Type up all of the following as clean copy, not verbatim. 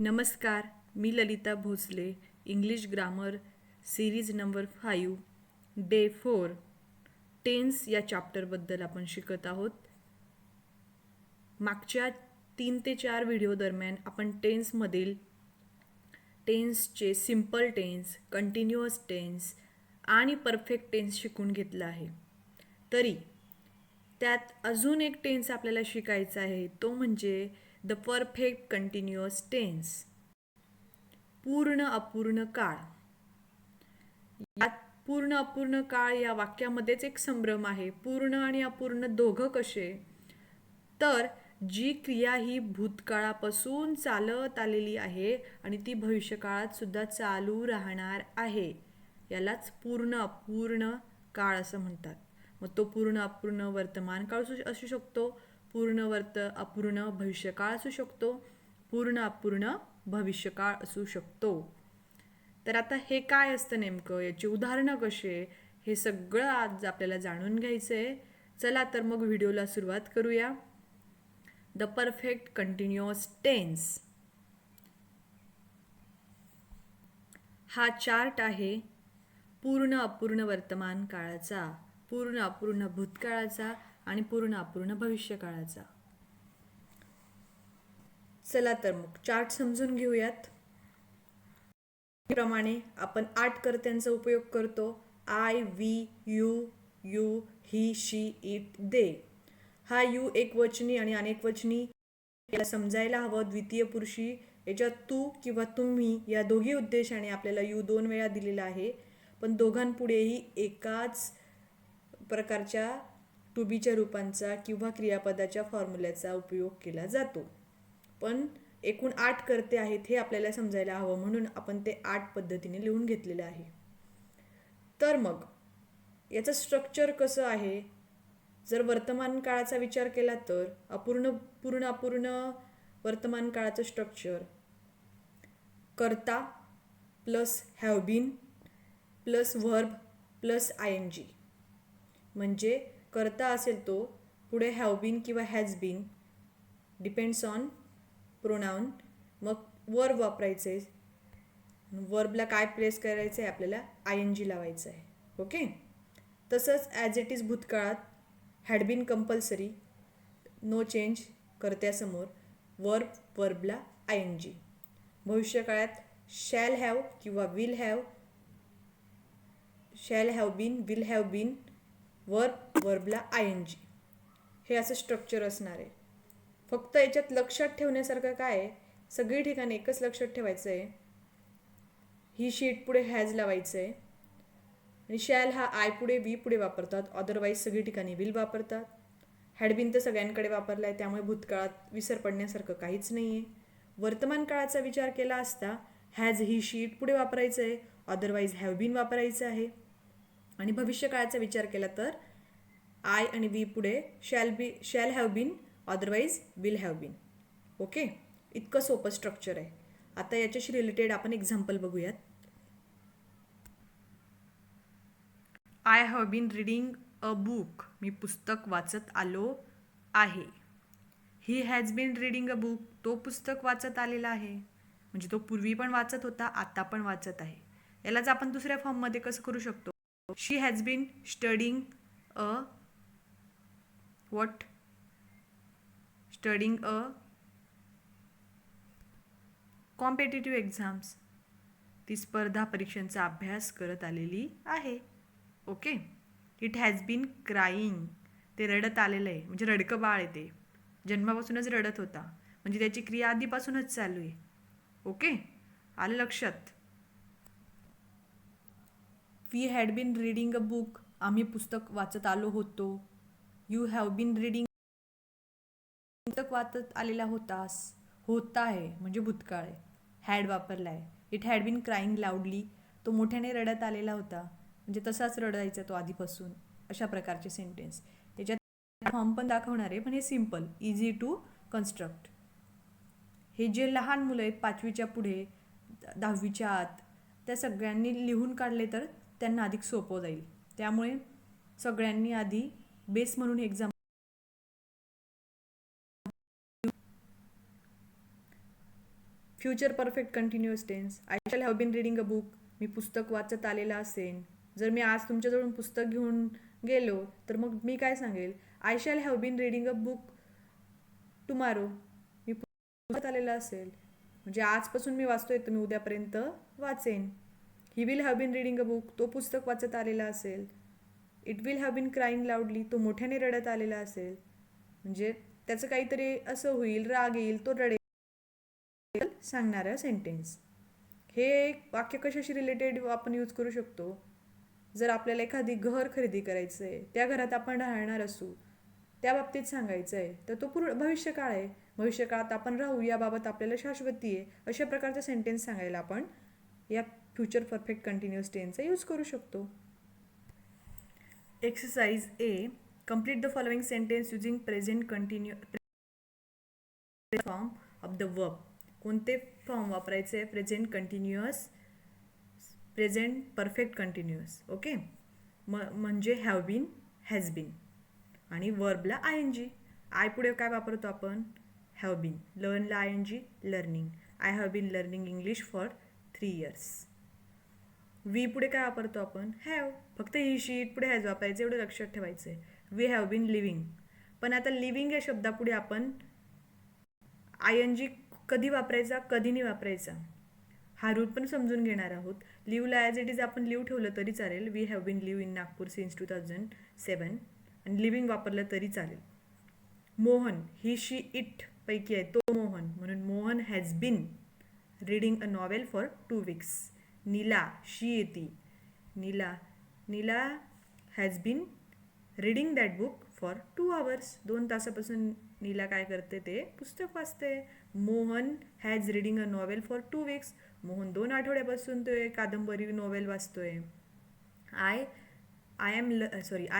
नमस्कार, मी Lalita Bhosale. English grammar series number 5 day 4 tense या चॅप्टरबद्दल आपण शिकत आहोत. मागच्या 3 ते 4 व्हिडिओ दरम्यान आपण टेन्समधील टेन्सचे सिंपल टेन्स, कंटिन्युअस टेन्स आणि परफेक्ट टेन्स शिकून घेतला आहे. तरी त्यात अजून एक टेन्स आपल्याला शिकायचा आहे, तो म्हणजे द परफेक्ट कंटिन्युअस टेन्स, पूर्ण अपूर्ण काळ. यात पूर्ण अपूर्ण काळ या वाक्यामध्येच एक संभ्रम आहे. पूर्ण आणि अपूर्ण दोघं कसे? तर जी क्रिया ही भूतकाळापासून चालत आलेली आहे आणि ती भविष्यकाळात सुद्धा चालू राहणार आहे, यालाच पूर्ण अपूर्ण काळ असं म्हणतात. मग तो पूर्ण अपूर्ण वर्तमान काळ असू शकतो, अपूर्ण भविष्यकाळ असू शकतो, पूर्ण अपूर्ण भविष्यकाळ असू शकतो. तर आता हे काय असतं नेमकं, याची उदाहरणं कसे, हे सगळं आज आपल्याला जाणून घ्यायचं आहे. चला तर मग व्हिडिओला सुरुवात करूया. द परफेक्ट कंटिन्युअस टेन्स हा चार्ट आहे पूर्ण अपूर्ण वर्तमान काळाचा, पूर्ण अपूर्ण भूतकाळाचा आणि पूर्ण अपूर्ण भविष्यकाळाचा. चला तर मग चार्ट समजून घेऊयात. प्रमाणे आपण 8 कर्त्यांचा उपयोग करतो. I, we, you, he, she, it, they. हा यू एकवचनी आणि अनेकवचनी याला समजायला हवं. द्वितीय पुरुषी याच्यात तू किंवा तुम्ही या दोघी उद्देशाने आपल्याला यू 2 वेळा दिलेला आहे, पण दोघांपुढेही एकाच प्रकारच्या टू बीच्या रूपांचा किंवा क्रियापदाच्या फॉर्म्युल्याचा उपयोग केला जातो. पण एकूण 8 कर्ते आहेत हे आपल्याला समजायला हवं, म्हणून आपण ते 8 पद्धतीने लिहून घेतलेलं आहे. तर मग याचं स्ट्रक्चर कसं आहे? जर वर्तमान काळाचा विचार केला तर पूर्ण अपूर्ण वर्तमान काळाचं स्ट्रक्चर कर्ता plus have been plus verb plus ING. म्हणजे कर्ता असेल तो पुढे हॅव बीन किंवा has been, depends on pronoun. मग वर्ब वापरायचे, वर्बला काय प्लेस करायचं आहे, आपल्याला ING लावायचं आहे. ओके. तसंच ॲज इट इज भूतकाळात had been compulsory, no change कर्त्यासमोर, वर्बला ING. भविष्यकाळात शॅल हॅव किंवा will have been, will have been, वर्बला ING. हे असं स्ट्रक्चर असणार आहे. फक्त याच्यात लक्षात ठेवण्यासारखं काय आहे, सगळी ठिकाणी एकच लक्षात ठेवायचं आहे, ही शीट पुढे हॅज लावायचं आहे आणि शॅल हा आय पुढे वी पुढे वापरतात, अदरवाईज सगळी ठिकाणी विल वापरतात. हॅडबिन तर सगळ्यांकडे वापरला आहे, त्यामुळे भूतकाळात विसर पडण्यासारखं काहीच नाही आहे. वर्तमान काळाचा विचार केला असता हॅज ही शीट पुढे वापरायचं आहे, अदरवाईज हॅव बीन वापरायचं आहे. आणि भविष्यकाळाचा विचार केला तर आय आणि वी पुढे shall have been, otherwise will have been. Okay. इतकं सोपं स्ट्रक्चर आहे. आता याच्याशी रिलेटेड आपण एक्झाम्पल बघूयात. I have been reading a book. मी पुस्तक वाचत आलो आहे. He has been reading a book. तो पुस्तक वाचत आलेला आहे. म्हणजे तो पूर्वी पण वाचत होता, आता पण वाचत आहे. यालाच आपण दुसऱ्या फॉर्ममध्ये कसं करू शकतो? She has been studying a what? Studying a competitive exams. ती स्पर्धा परीक्षांचा अभ्यास करत आलेली आहे. Okay. It has been crying. ते रडत आलेलं आहे, म्हणजे रडकं बाळ आहे, ते जन्मापासूनच रडत होता, म्हणजे त्याची क्रिया आधीपासूनच चालू आहे. ओके. आलं लक्षात? We had been reading a book. आम्ही पुस्तक वाचत आलो होतो. You have been reading. पुस्तक वाचत आलेला होतास. होता आहे म्हणजे भूतकाळ आहे, हॅड वापरला आहे. It had been crying loudly. तो मोठ्याने रडत आलेला होता, म्हणजे तसाच रडायचा तो आधीपासून. अशा प्रकारचे सेंटेन्स याच्यात फॉर्म पण दाखवणार आहे, पण हे सिम्पल, इझी टू कन्स्ट्रक्ट. हे जे लहान मुलं आहेत 5वीच्या पुढे, 10वीच्या आत, त्या सगळ्यांनी लिहून काढले तर त्यांना अधिक सोपं जाईल. त्यामुळे सगळ्यांनी आधी बेस म्हणून exam future perfect continuous tense. I shall have been reading a book. मी पुस्तक वाचत आलेलं असेन. जर मी आज तुमच्याजवळून पुस्तक घेऊन गेलो तर मग मी काय सांगेल? I shall have been reading a book tomorrow. मी पुस्तक आलेलं असेल म्हणजे आजपासून मी वाचतोय तर मी उद्यापर्यंत वाचेन. He will have been reading a book. तो पुस्तक वाचत आलेला असेल. It will have been crying loudly. तो मोठ्याने रडत आलेला असेल म्हणजे त्याचं काहीतरी असं होईल, राग येईल, तो रडेल सांगणारा सेंटेन्स. हे एक वाक्य कशाशी रिलेटेड आपण यूज करू शकतो? जर आपल्याला एखादी घर खरेदी करायचं आहे, त्या घरात आपण राहणार असू, त्या बाबतीत सांगायचं आहे तर तो भविष्यकाळ आहे. भविष्यकाळात आपण राहू याबाबत आपल्याला शाश्वती आहे. अशा प्रकारचा सेंटेन्स सांगायला आपण या फ्युचर परफेक्ट कंटिन्युअस टेन्सचा यूज करू शकतो. Exercise A. Complete the following sentence using present continuous form of the verb. कोणते फॉर्म वापरायचे आहे? Present continuous, present perfect continuous. Okay. म्हणजे हॅव बीन, हॅज बीन आणि वर्बला आय एन जी. आय पुढे काय वापरतो आपण? Have been. लर्नला I N G, learning. I have been learning English for 3 years. We पुढे काय वापरतो आपण? हॅव. फक्त ही शीट पुढे हॅज वापरायचं, एवढं लक्षात ठेवायचं आहे. We have been living. पण आता लिव्हिंग या शब्दापुढे आपण आय एन जी कधी वापरायचा, कधी नाही वापरायचा हा रूल पण समजून घेणार आहोत. लिव्हला ॲज इट इज आपण लिव्ह ठेवलं तरी चालेल. We have been live in Nagpur since 2007 आणि लिव्हिंग वापरलं तरी चालेल. मोहन, ही शी इट पैकी आहे तो मोहन, म्हणून Mohan has been reading a novel for 2 weeks. Neela, she येती. Neela has been reading that book for 2 hours. 2 तासापासून नीला काय करते? ते पुस्तक वाचते. Mohan has reading a novel for 2 weeks. Mohan 2 आठवड्यापासून तो कादंबरी नॉवेल वाचतोय. I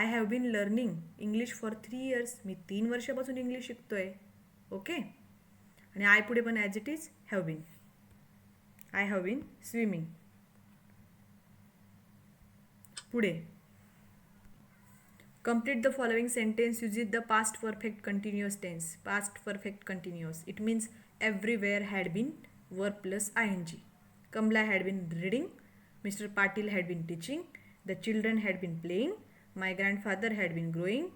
have been learning English for 3 years. मी 3 वर्षापासून इंग्लिश शिकतोय. ओके. आणि आय पुढे पण as it is have been. I have been swimming. पुढे complete the following sentence using the past perfect continuous tense. Past perfect continuous. It means everywhere had been verb plus ing. Kamla had been reading. Mr. Patil had been teaching. The children had been playing. My grandfather had been growing.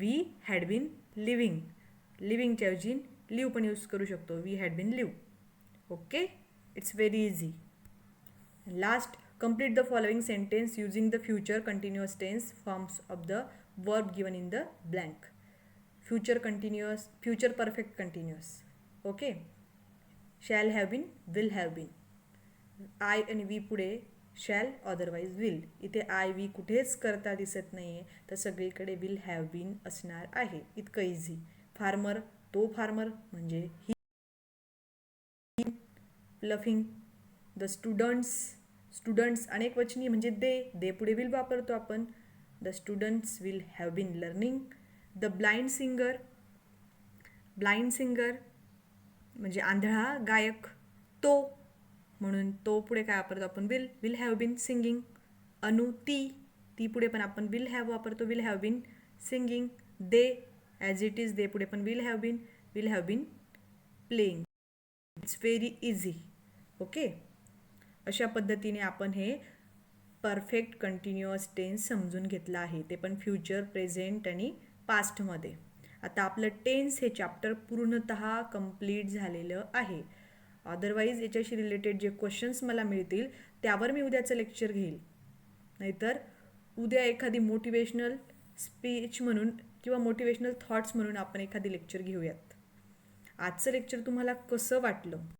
We had been living. Living च्या ऐवजी live पण use करू शकतो. We had been live. Okay? It's very easy. Last, complete the following sentence using the future continuous tense forms of the verb given in the blank. Future continuous, future perfect continuous. Okay. Shall have been, will have been. I आणि we पुढे shall otherwise will. इथे I we कुठेच करता दिसत नाहीये तर सगळीकडे will have been असणार आहे. इतकं इझी. फार्मर, तो फार्मर म्हणजे ही. लफिंग. द स्टुडंट्स अनेक वचनी म्हणजे दे पुढे विल वापरतो आपण. The students will have been learning. The blind singer म्हणजे आंधळा गायक, तो म्हणून तो पुढे काय वापरतो आपण? Will have been singing. Anu, ती पुढे पण आपण विल हॅव वापरतो. Will have been singing. They as it is they पुढे पण will have been playing. It's very easy. Okay. अशा पद्धतीने आपण हे परफेक्ट कंटिन्युअस टेन्स समजून घेतलं आहे, ते पण फ्युचर, प्रेझेंट आणि पास्टमध्ये. आता आपलं टेन्स हे चॅप्टर पूर्णतः कंप्लीट झालेलं आहे. अदरवाईज याच्याशी रिलेटेड जे क्वेश्चन्स मला मिळतील त्यावर मी उद्याचं लेक्चर घेईल. नाहीतर उद्या एखादी मोटिवेशनल स्पीच म्हणून किंवा मोटिवेशनल थॉट्स म्हणून आपण एखादी लेक्चर घेऊयात. आजचं लेक्चर तुम्हाला कसं वाटलं?